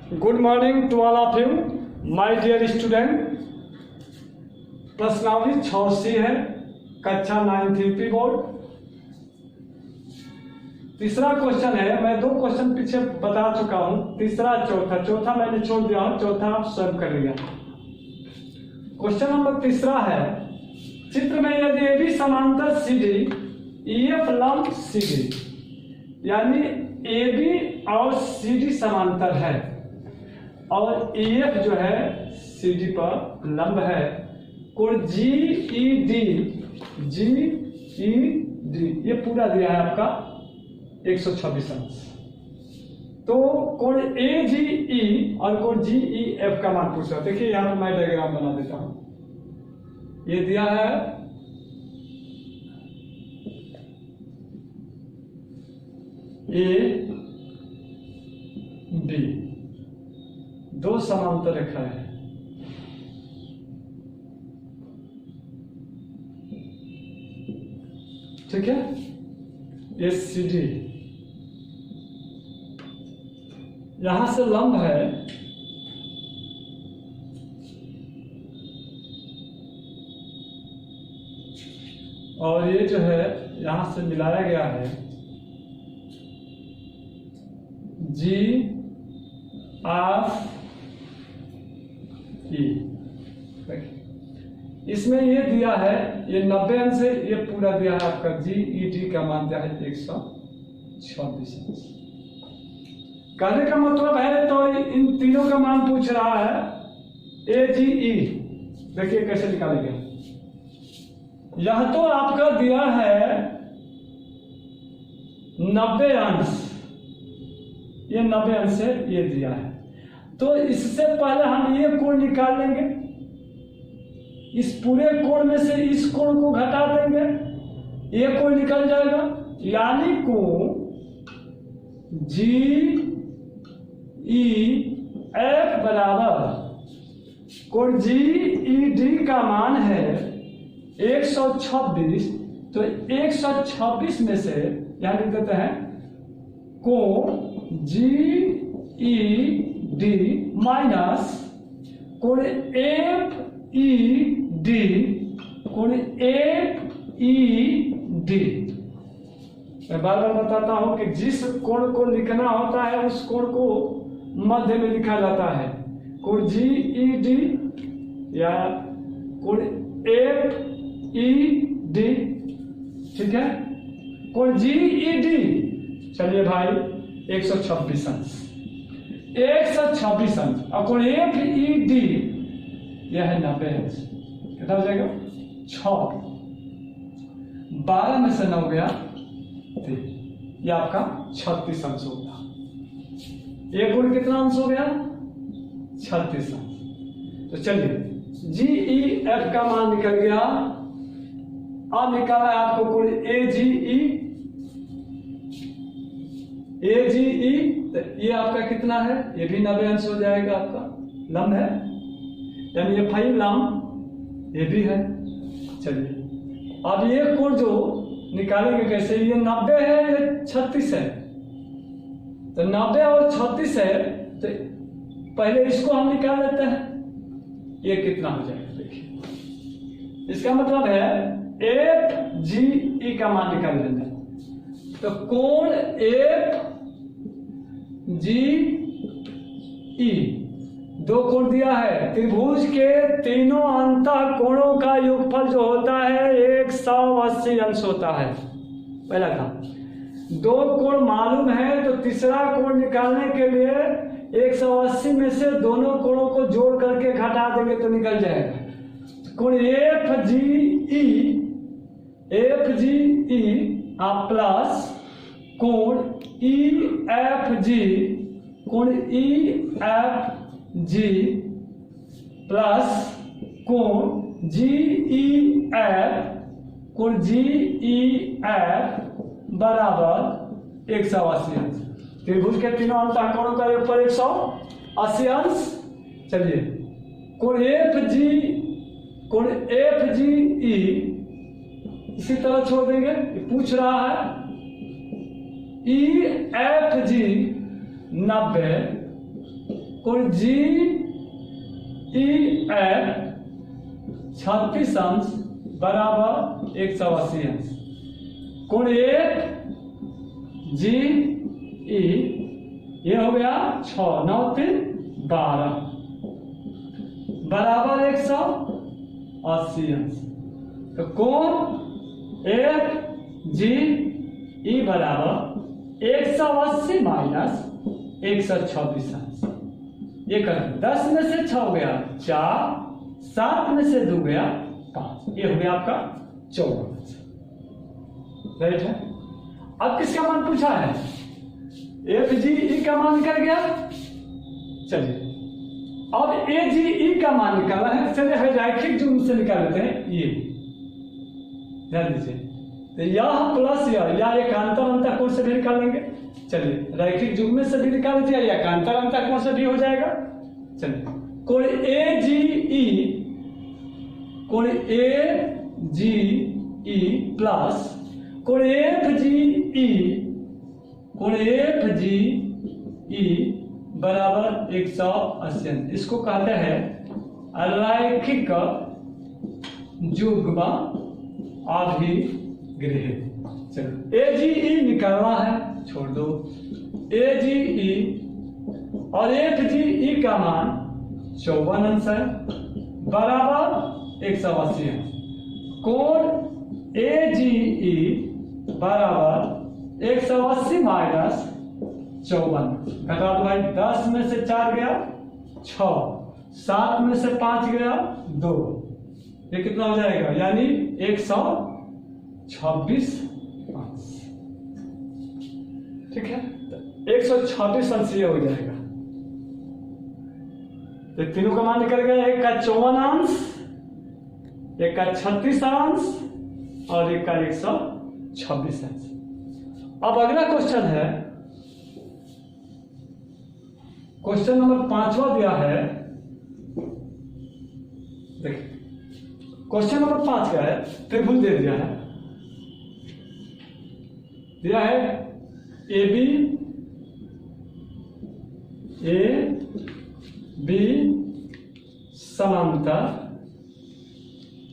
Good morning to all of you, my dear student. प्रश्नावली 86 है, कक्षा 9 यूपी बोर्ड। तीसरा क्वेश्चन है, मैं 2 क्वेश्चन पीछे बता चुका हूं, तीसरा चौथा मैंने छोड़ दिया हूं, चौथा आप स्वयं करिएगा। क्वेश्चन नंबर तीसरा है, चित्र में यदि ए बी समांतर सी डी ई एफ लंब सी डी, यानी ए बी और सी डी समांतर है और ई एफ जो है सी डी पर लंब है, कोण जी ई डी ये पूरा दिया है आपका 126 अंश। तो कोण ए जी ई और कोण जी ई एफ का मान पूछा। देखिए यहां पर मैं डायग्राम बना देता हूं। ये दिया है ए बी, 2 समांतर रेखा है। ठीक है, ये सी डी यहां से लंब है और ये जो है यहां से मिलाया गया है जी ऑफ ई। इसमें ये दिया है, ये 90 अंश है, ये पूरा दिया है आपका जी ई डी का मान दिया है 126 अंश। कहने का मतलब है तो इन तीनों का मान पूछ रहा है ए जी ई। देखिए कैसे निकालेंगे। यह तो आपका दिया है 90 अंश, ये 90 अंश है, ये दिया है। तो इससे पहले हम ये कोण निकाल लेंगे, इस पूरे कोण में से इस कोण को घटा देंगे, ये कोण निकल जाएगा, यानी कोण जी ई एफ बराबर कोण जी ई डी का मान है 126। तो 126 में से यहां लिख देते हैं कोण जी ई डी माइनस कोण एफ ई डी, कोण एफ ई डी। मैं बार बार बताता हूं कि जिस कोण को लिखना होता है उस कोण को मध्य में लिखा जाता है, कोण जी ई डी या कोण एफ ई डी। ठीक है, कोण जी ई डी, चलिए भाई 126 अंश, 126 अंश, और कोण एफ ई डी यह है 90 अंश। कितना हो जाएगा 6, 12 में से 9 गया 3, यह आपका 36 अंश होगा। ये कोण कितना अंश हो गया 36 अंश। तो चलिए जी ई एफ का मान निकल गया। अब निकाला है आपको कोण ए जी ई, तो ये आपका कितना है, ये भी 90 अंश हो जाएगा, आपका लंब है, यानी ये फाइव लंब ये भी है। चलिए अब ये कोण जो निकालेंगे कैसे, ये 90 है, ये 36 है, तो 90 और 36 है, तो पहले इसको हम निकाल लेते हैं, ये कितना हो जाएगा। देखिए इसका मतलब है एफ जी ई का मान निकाल लेंगे। तो कोण एफ जी ई, 2 कोण दिया है, त्रिभुज के तीनों अंतः कोणों का योगफल जो होता है 180 अंश होता है। पहला काम, 2 कोण मालूम है, तो तीसरा कोण निकालने के लिए 180 में से दोनों कोणों को जोड़ करके घटा देंगे तो निकल जाएगा। कोण एफ जी ई आप प्लस कोण ई एफ जी, कोण ई एफ जी प्लस कोण जी ई एफ, कोण जी ई एफ बराबर 180 अंश। त्रिभुज के तीनों अंतः कोणों का योगफल 180 अंश। चलिए कोण एफ जी ई इसी तरह छोड़ देंगे, पूछ रहा है ई एफ जी 90 कोण जी ई एफ 36 अंश बराबर 180 अंश। कोण एफ जी ई ये हो गया 6 9 3 12 बराबर 180 अंश। तो कोण एफ जी ई बराबर 180 माइनस 126 अंश। ये कर 10 में से 6 गया 4, 7 में से 2 गया 5, ये हो गया आपका 54। राइट है। अब किसका मान पूछा है? एफ जी ई का मान निकल गया। चलिए अब ए जी ई का मान निकालना है। चलिए हम रैखिक जुग्म से निकाल लेते हैं। ये ध्यान दीजिए, तो यह प्लस या एकांतर अंतः कोण से भी निकाल लेंगे। चलिए रैखिक जुग्म से भी निकाल लेते हैं या एकांतर अंतः कोण से भी हो जाएगा। चलिए कोण ए जी ई, कोण ए जी ई प्लस कोण एफ जी ई, कोण एफ जी ई बराबर 180। इसको कहते हैं रैखिक जुग्म अभिग्रही। चलो ए जी ई निकालना है, छोड़ दो। ए जी ई और एफ जी ई का मान 54 अंश है बराबर 180 अंश। कोण ए जी ई बराबर 180 माइनस 54 घटा दो भाई। 10 में से 4 गया 6, 7 में से 5 गया 2, ये कितना हो जाएगा? यानी 126 अंश। ठीक है, 126 अंश ये हो जाएगा। तो तीनों का मान निकल गया। एक का 54 अंश, एक का 36 अंश और एक का 126 अंश। अब अगला क्वेश्चन है, क्वेश्चन नंबर 5वां दिया है। देखिए क्वेश्चन नंबर 5 क्या है? त्रिभुज दे दिया है, ए बी समांतर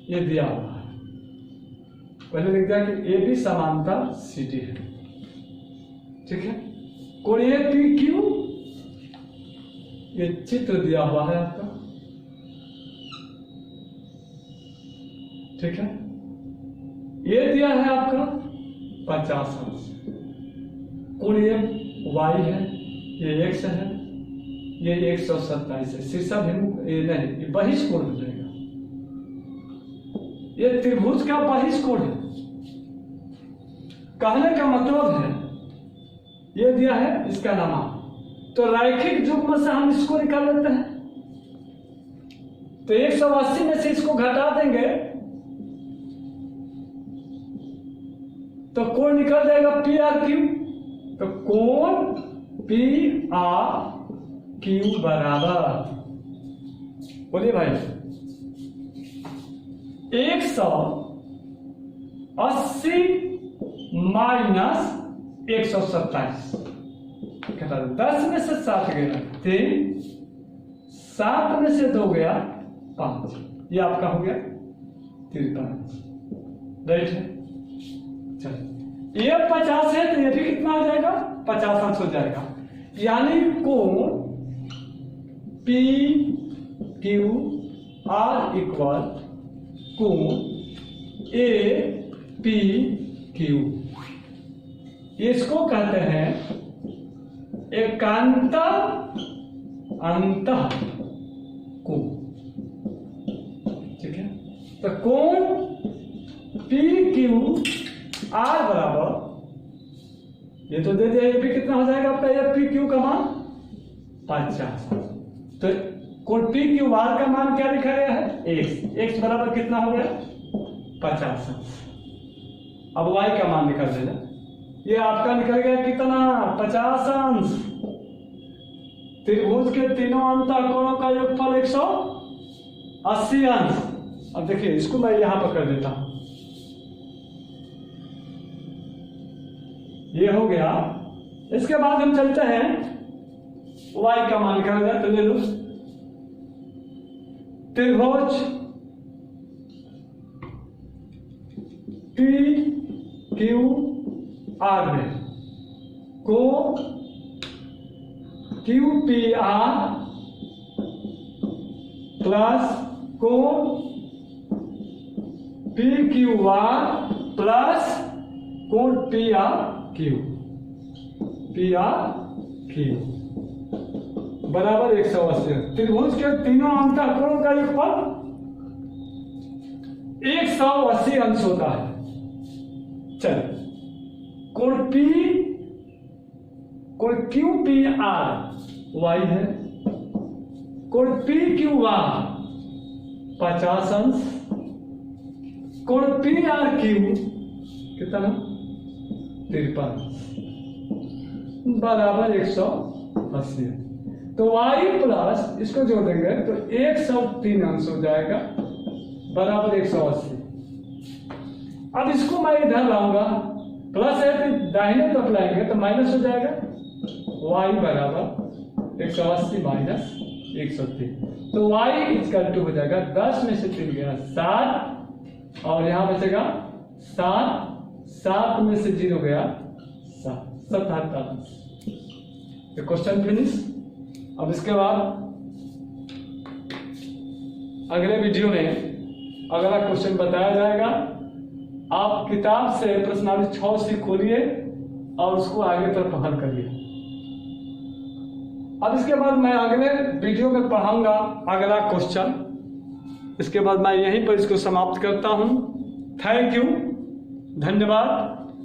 ये दिया हुआ है। पहले लिख दिया कि ए बी समांतर सी डी है। ठीक है, कोण ए पी क्यू ये चित्र दिया हुआ है आपका। ठीक है, ये दिया है आपका 50 अंश। कोण ये वाई है, ये एक्स है, ये 127 है। शीर्षाभिमुख ये नहीं, ये बहिष कोण हो जाएगा। ये त्रिभुज का बहिष कोण है। कहने का मतलब है ये दिया है, इसका नाम। तो रैखिक जुग्म से हम इसको निकाल लेते हैं। तो 180 में से इसको घटा देंगे तो कोण निकल जाएगा पी आर क्यू। तो कोण पी आर क्यू बराबर, बोलिए भाई, 180 माइनस 127। 10 में से 7 गया 3, 7 में से 2 गया 5, ये आपका हो गया 53। राइट है। चलिए ये 50 है तो ये भी कितना हो जाएगा? 50 अंश हो जाएगा। यानी कोण पी क्यू आर इक्वल कोण ए पी क्यू। इसको कहते हैं एकांतर अंतः कोण। ठीक है, तो कोण पी क्यू आर बराबर, ये तो दे दिया, ये भी कितना हो जाएगा आपका? ये पी क्यू का मान 50। तो कोण पी क्यू आर का मान क्या लिखा गया है? एक्स। एक्स बराबर कितना हो गया? 50। अब वाई का मान निकाल देना। ये आपका निकल गया कितना? 50 अंश। त्रिभुज के तीनों अंतःकोणों का योगफल 180 अंश। अब देखिए इसको मैं यहां पर कर देता हूं, ये हो गया। इसके बाद हम चलते हैं y का मान निकाला जाए तो ले लो त्रिभुज पी क्यू आर में को क्यू पी आर प्लस को पी क्यू आर प्लस कोण पी आर क्यू बराबर 180। त्रिभुज के तीनों अंतःकोण का योगफल 180 अंश होता है। चल कोण क्यू पी आर वाई है, कोण पी क्यू आर 50 अंश, कोण पी आर क्यू कितना 53 बराबर 180। तो y प्लस इसको जोड़ देंगे तो 103 अंश हो जाएगा बराबर 180। अब इसको मैं इधर लाऊंगा, प्लस है तो दाहिने तरफ लाएंगे तो माइनस हो जाएगा, y बराबर 180 माइनस 103। तो y इक्वल टू हो जाएगा 10 में से 3 गया 7 और यहां बचेगा 7, 7 में से 0 गया 77। Question finish. अब इसके बाद अगले वीडियो में अगला क्वेश्चन बताया जाएगा। आप किताब से प्रश्नावली 6 खोलिए और उसको आगे तरफ हल करिए। अब इसके बाद मैं अगले वीडियो में पढ़ाऊंगा अगला क्वेश्चन। इसके बाद मैं यहीं पर इसको समाप्त करता हूं। थैंक यू, धन्यवाद।